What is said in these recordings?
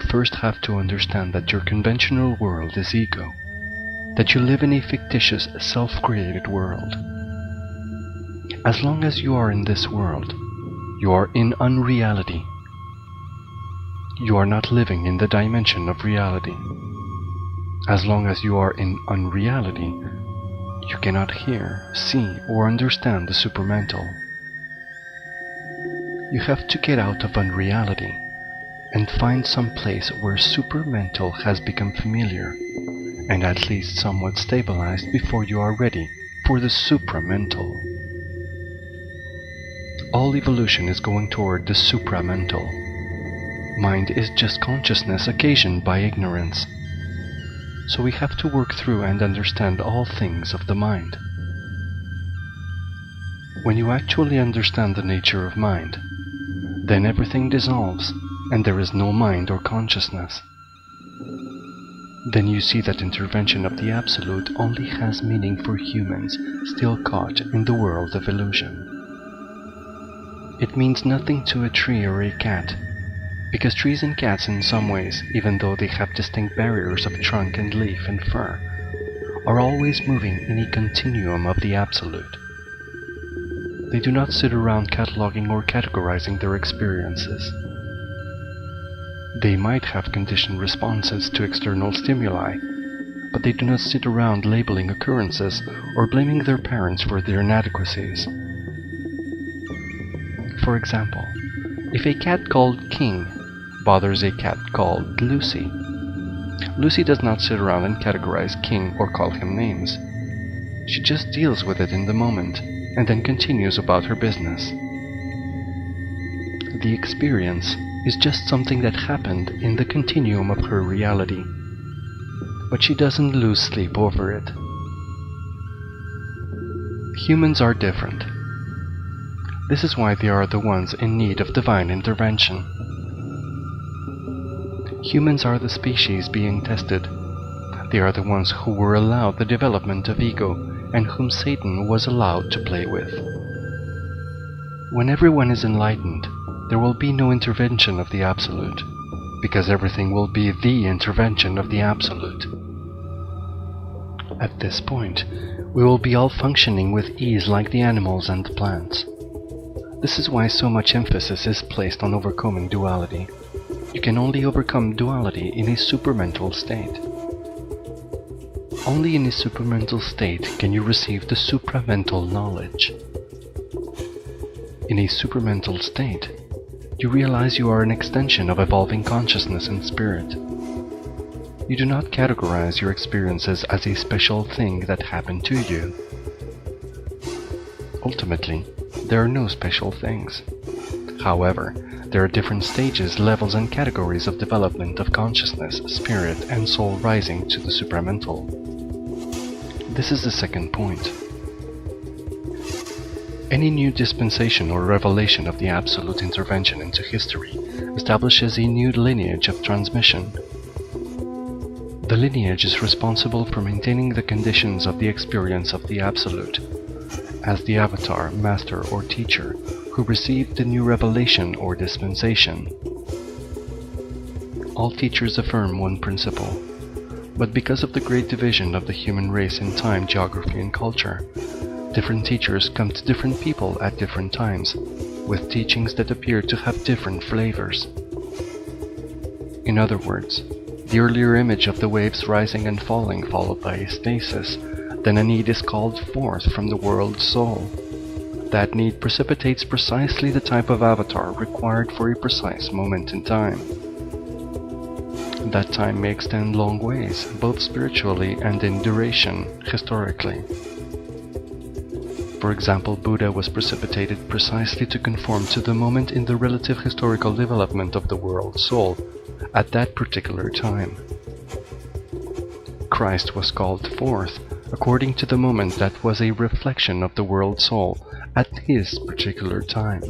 first have to understand that your conventional world is ego, that you live in a fictitious, self-created world. As long as you are in this world, you are in unreality. You are not living in the dimension of reality. As long as you are in unreality, you cannot hear, see, or understand the supramental. You have to get out of unreality and find some place where supramental has become familiar and at least somewhat stabilized before you are ready for the supramental. All evolution is going toward the supramental. Mind is just consciousness occasioned by ignorance. So we have to work through and understand all things of the mind. When you actually understand the nature of mind, then everything dissolves and there is no mind or consciousness. Then you see that intervention of the Absolute only has meaning for humans still caught in the world of illusion. It means nothing to a tree or a cat, because trees and cats in some ways, even though they have distinct barriers of trunk and leaf and fur, are always moving in a continuum of the Absolute. They do not sit around cataloging or categorizing their experiences. They might have conditioned responses to external stimuli, but they do not sit around labeling occurrences or blaming their parents for their inadequacies. For example, if a cat called King bothers a cat called Lucy, Lucy does not sit around and categorize King or call him names. She just deals with it in the moment and then continues about her business. The experience is just something that happened in the continuum of her reality, but she doesn't lose sleep over it. Humans are different. This is why they are the ones in need of divine intervention. Humans are the species being tested. They are the ones who were allowed the development of ego and whom Satan was allowed to play with. When everyone is enlightened, there will be no intervention of the Absolute, because everything will be the intervention of the Absolute. At this point, we will be all functioning with ease like the animals and the plants. This is why so much emphasis is placed on overcoming duality. You can only overcome duality in a supramental state. Only in a supramental state can you receive the supramental knowledge. In a supramental state, you realize you are an extension of evolving consciousness and spirit. You do not categorize your experiences as a special thing that happened to you. Ultimately, there are no special things. However, there are different stages, levels, and categories of development of consciousness, spirit, and soul rising to the supramental. This is the second point. Any new dispensation or revelation of the Absolute intervention into history establishes a new lineage of transmission. The lineage is responsible for maintaining the conditions of the experience of the Absolute, as the avatar, master, or teacher who received the new revelation or dispensation. All teachers affirm one principle, but because of the great division of the human race in time, geography, and culture, different teachers come to different people at different times, with teachings that appear to have different flavors. In other words, the earlier image of the waves rising and falling followed by a stasis, then a need is called forth from the world's soul. That need precipitates precisely the type of avatar required for a precise moment in time. That time may extend long ways, both spiritually and in duration, historically. For example, Buddha was precipitated precisely to conform to the moment in the relative historical development of the world's soul at that particular time. Christ was called forth according to the moment that was a reflection of the world's soul at his particular time.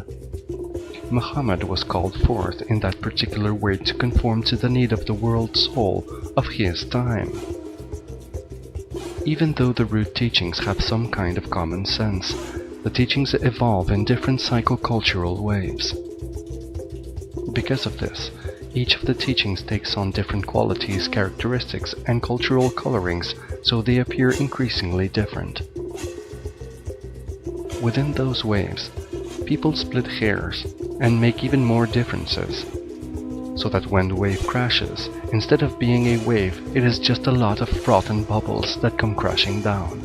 Muhammad was called forth in that particular way to conform to the need of the world's soul of his time. Even though the root teachings have some kind of common sense, the teachings evolve in different psychocultural waves. Because of this, Each of the teachings takes on different qualities, characteristics, and cultural colorings, so they appear increasingly different. Within those waves, people split hairs and make even more differences, so that when the wave crashes, instead of being a wave, it is just a lot of froth and bubbles that come crashing down.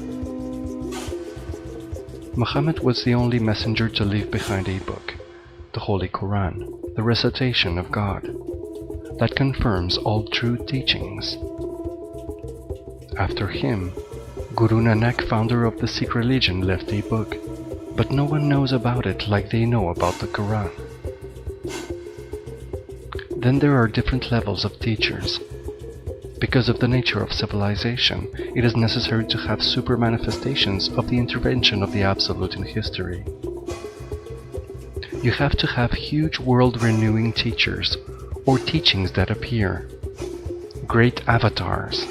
Muhammad was the only messenger to leave behind a book, the Holy Quran, the recitation of God, that confirms all true teachings. After him, Guru Nanak, founder of the Sikh religion, left a book, but no one knows about it like they know about the Quran. Then there are different levels of teachers. Because of the nature of civilization, it is necessary to have super manifestations of the intervention of the Absolute in history. You have to have huge world-renewing teachers, or teachings that appear, great avatars.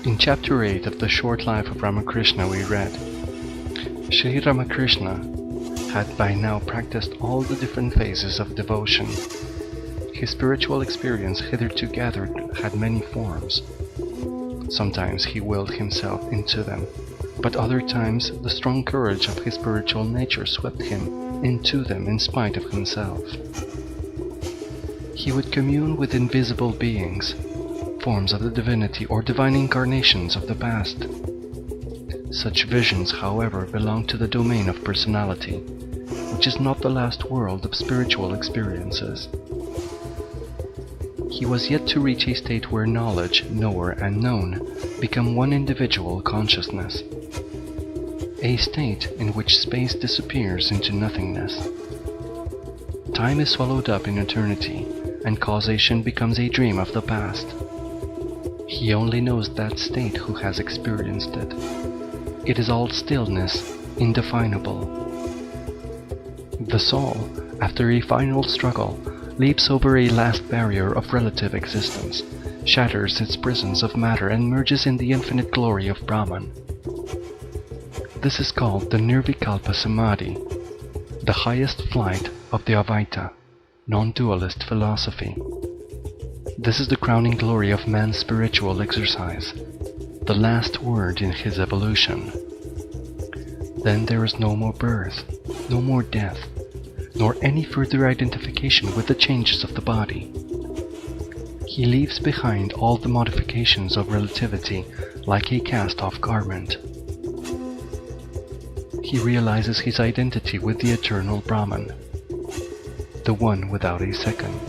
In chapter 8 of the short life of Ramakrishna we read, Sri Ramakrishna had by now practiced all the different phases of devotion. His spiritual experience hitherto gathered had many forms. Sometimes he willed himself into them, but other times the strong courage of his spiritual nature swept him into them in spite of himself. He would commune with invisible beings, forms of the divinity or divine incarnations of the past. Such visions, however, belong to the domain of personality, which is not the last world of spiritual experiences. He was yet to reach a state where knowledge, knower, and known become one individual consciousness, a state in which space disappears into nothingness. Time is swallowed up in eternity, and causation becomes a dream of the past. He only knows that state who has experienced it. It is all stillness, indefinable. The soul, after a final struggle, leaps over a last barrier of relative existence, shatters its prisons of matter and merges in the infinite glory of Brahman. This is called the Nirvikalpa Samadhi, the highest flight of the Advaita, non-dualist philosophy. This is the crowning glory of man's spiritual exercise, the last word in his evolution. Then there is no more birth, no more death, nor any further identification with the changes of the body. He leaves behind all the modifications of relativity like a cast-off garment. He realizes his identity with the eternal Brahman, the one without a second.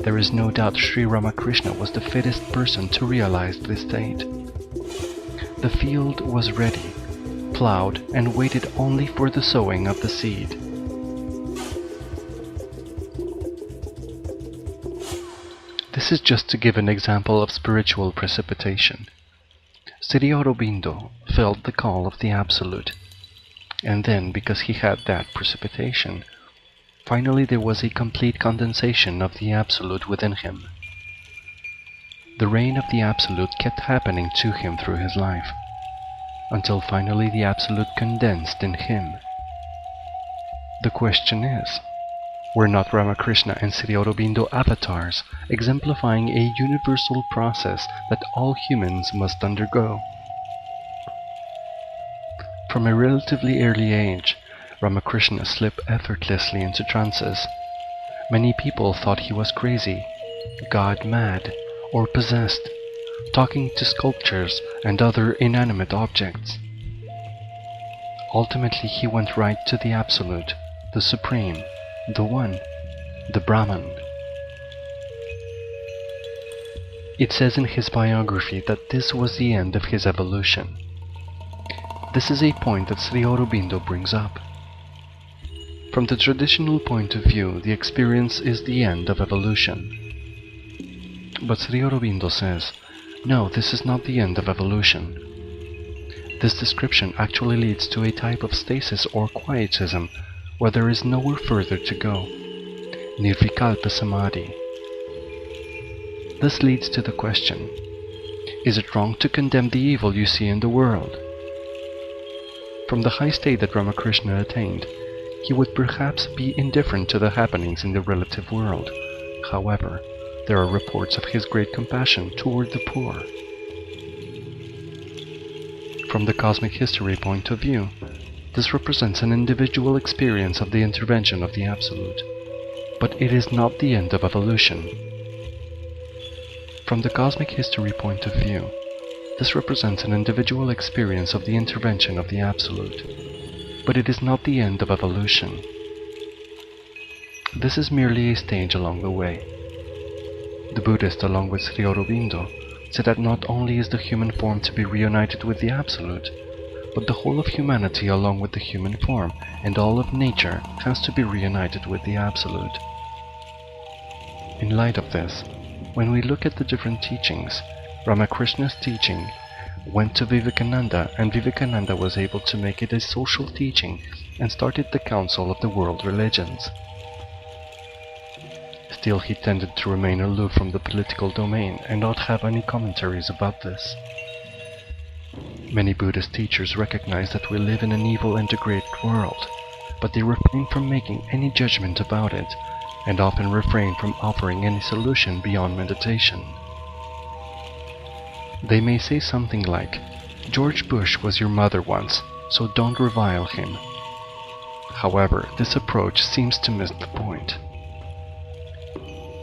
There is no doubt Sri Ramakrishna was the fittest person to realize this state. The field was ready, plowed, and waited only for the sowing of the seed. This is just to give an example of spiritual precipitation. Sri Aurobindo felt the call of the Absolute, and then, because he had that precipitation, finally there was a complete condensation of the Absolute within him. The rain of the Absolute kept happening to him through his life, until finally the Absolute condensed in him. The question is, were not Ramakrishna and Sri Aurobindo avatars exemplifying a universal process that all humans must undergo? From a relatively early age, Ramakrishna slipped effortlessly into trances. Many people thought he was crazy, god mad, or possessed, talking to sculptures and other inanimate objects. Ultimately, he went right to the Absolute, the Supreme, the One, the Brahman. It says in his biography that this was the end of his evolution. This is a point that Sri Aurobindo brings up. From the traditional point of view, the experience is the end of evolution. But Sri Aurobindo says, no, this is not the end of evolution. This description actually leads to a type of stasis or quietism where there is nowhere further to go, Nirvikalpa Samadhi. This leads to the question, is it wrong to condemn the evil you see in the world? From the high state that Ramakrishna attained, he would perhaps be indifferent to the happenings in the relative world. However, there are reports of his great compassion toward the poor. From the cosmic history point of view, this represents an individual experience of the intervention of the Absolute, but it is not the end of evolution. From the cosmic history point of view, this represents an individual experience of the intervention of the Absolute, but it is not the end of evolution. This is merely a stage along the way. The Buddhist, along with Sri Aurobindo, said that not only is the human form to be reunited with the Absolute, but the whole of humanity along with the human form and all of nature has to be reunited with the Absolute. In light of this, when we look at the different teachings, Ramakrishna's teaching went to Vivekananda, and Vivekananda was able to make it a social teaching and started the Council of the World Religions. Still, he tended to remain aloof from the political domain and not have any commentaries about this. Many Buddhist teachers recognize that we live in an evil and degraded world, but they refrain from making any judgment about it, and often refrain from offering any solution beyond meditation. They may say something like, "George Bush was your mother once, so don't revile him." However, this approach seems to miss the point.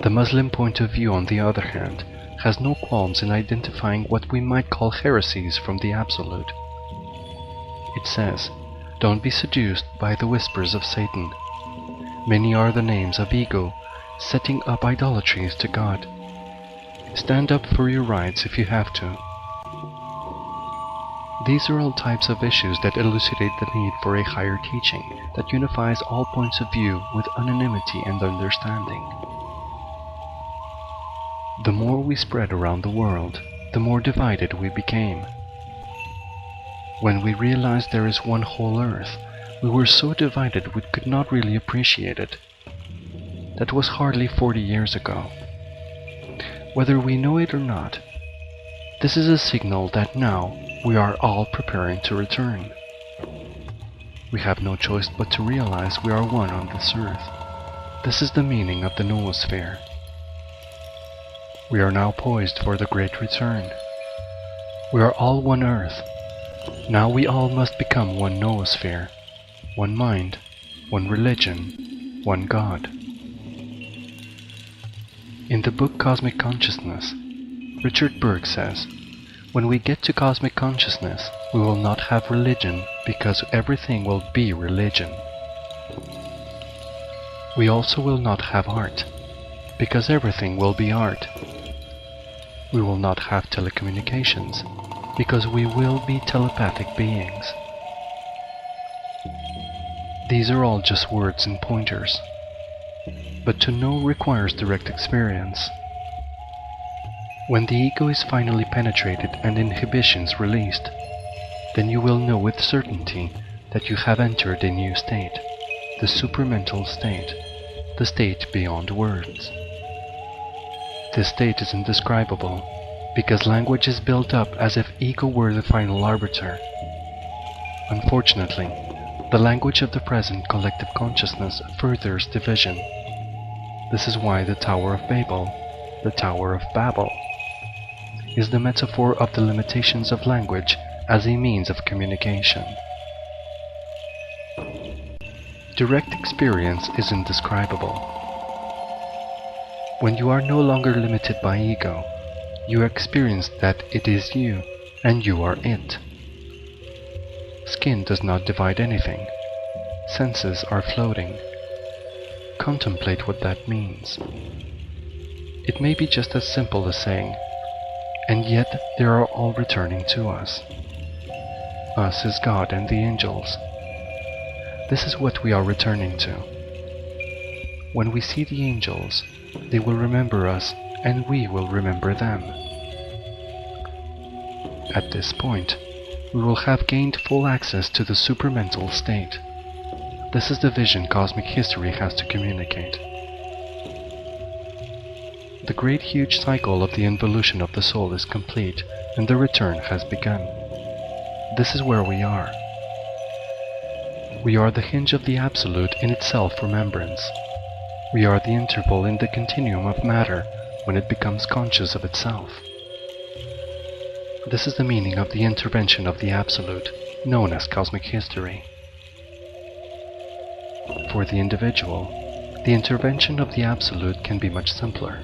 The Muslim point of view, on the other hand, has no qualms in identifying what we might call heresies from the Absolute. It says, "Don't be seduced by the whispers of Satan. Many are the names of ego, setting up idolatries to God. Stand up for your rights if you have to." These are all types of issues that elucidate the need for a higher teaching that unifies all points of view with unanimity and understanding. The more we spread around the world, the more divided we became. When we realized there is one whole earth, we were so divided we could not really appreciate it. That was hardly 40 years ago. Whether we know it or not, this is a signal that now we are all preparing to return. We have no choice but to realize we are one on this earth. This is the meaning of the noosphere. We are now poised for the great return. We are all one earth. Now we all must become one noosphere, one mind, one religion, one God. In the book Cosmic Consciousness, Richard Berg says, "When we get to cosmic consciousness, we will not have religion because everything will be religion. We also will not have art, because everything will be art. We will not have telecommunications, because we will be telepathic beings." These are all just words and pointers. But to know requires direct experience. When the ego is finally penetrated and inhibitions released, then you will know with certainty that you have entered a new state, the supramental state, the state beyond words. This state is indescribable, because language is built up as if ego were the final arbiter. Unfortunately, the language of the present collective consciousness furthers division. This is why the Tower of Babel, the Tower of Babel, is the metaphor of the limitations of language as a means of communication. Direct experience is indescribable. When you are no longer limited by ego, you experience that it is you, and you are it. Skin does not divide anything. Senses are floating. Contemplate what that means. It may be just as simple as saying, "And yet they are all returning to us." Us is God and the angels. This is what we are returning to. When we see the angels, they will remember us and we will remember them. At this point, we will have gained full access to the supramental state. This is the vision cosmic history has to communicate. The great huge cycle of the involution of the soul is complete and the return has begun. This is where we are. We are the hinge of the Absolute in its self-remembrance. We are the interval in the continuum of matter when it becomes conscious of itself. This is the meaning of the intervention of the Absolute, known as cosmic history. For the individual, the intervention of the Absolute can be much simpler.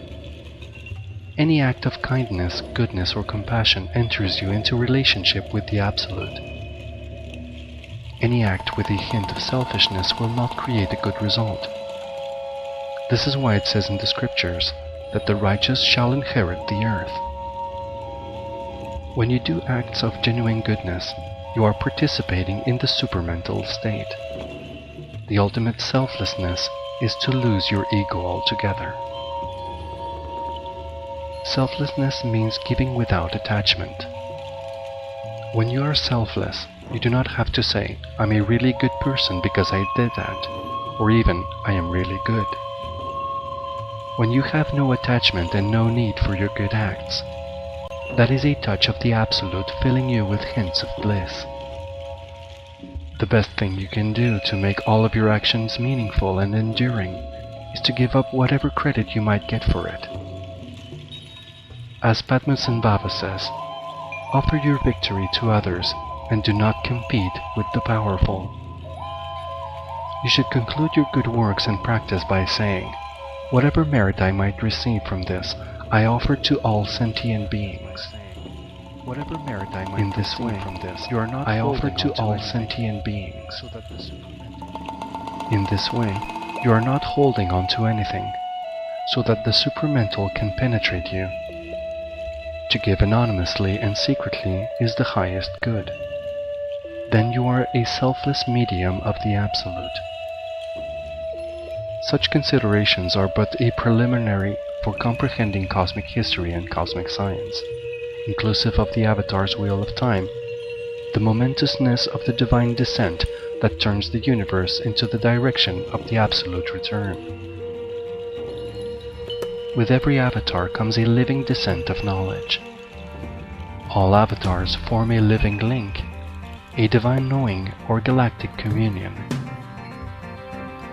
Any act of kindness, goodness, or compassion enters you into relationship with the Absolute. Any act with a hint of selfishness will not create a good result. This is why it says in the scriptures that the righteous shall inherit the earth. When you do acts of genuine goodness, you are participating in the supramental state. The ultimate selflessness is to lose your ego altogether. Selflessness means giving without attachment. When you are selfless, you do not have to say, "I'm a really good person because I did that," or even, "I am really good." When you have no attachment and no need for your good acts, that is a touch of the Absolute filling you with hints of bliss. The best thing you can do to make all of your actions meaningful and enduring is to give up whatever credit you might get for it. As Padmasambhava says, offer your victory to others and do not compete with the powerful. You should conclude your good works and practice by saying, "Whatever merit I might receive from this, I offer to all sentient beings." Whatever merit I might receive from this, you are not I offer to all sentient beings. In this way, you are not holding on to anything, so that the supramental can penetrate you. To give anonymously and secretly is the highest good. Then you are a selfless medium of the Absolute. Such considerations are but a preliminary for comprehending cosmic history and cosmic science, inclusive of the Avatar's Wheel of Time, the momentousness of the divine descent that turns the universe into the direction of the Absolute return. With every avatar comes a living descent of knowledge. All avatars form a living link, a divine knowing or galactic communion.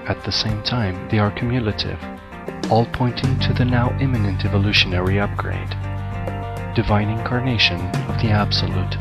At the same time, they are cumulative, all pointing to the now imminent evolutionary upgrade, divine incarnation of the Absolute.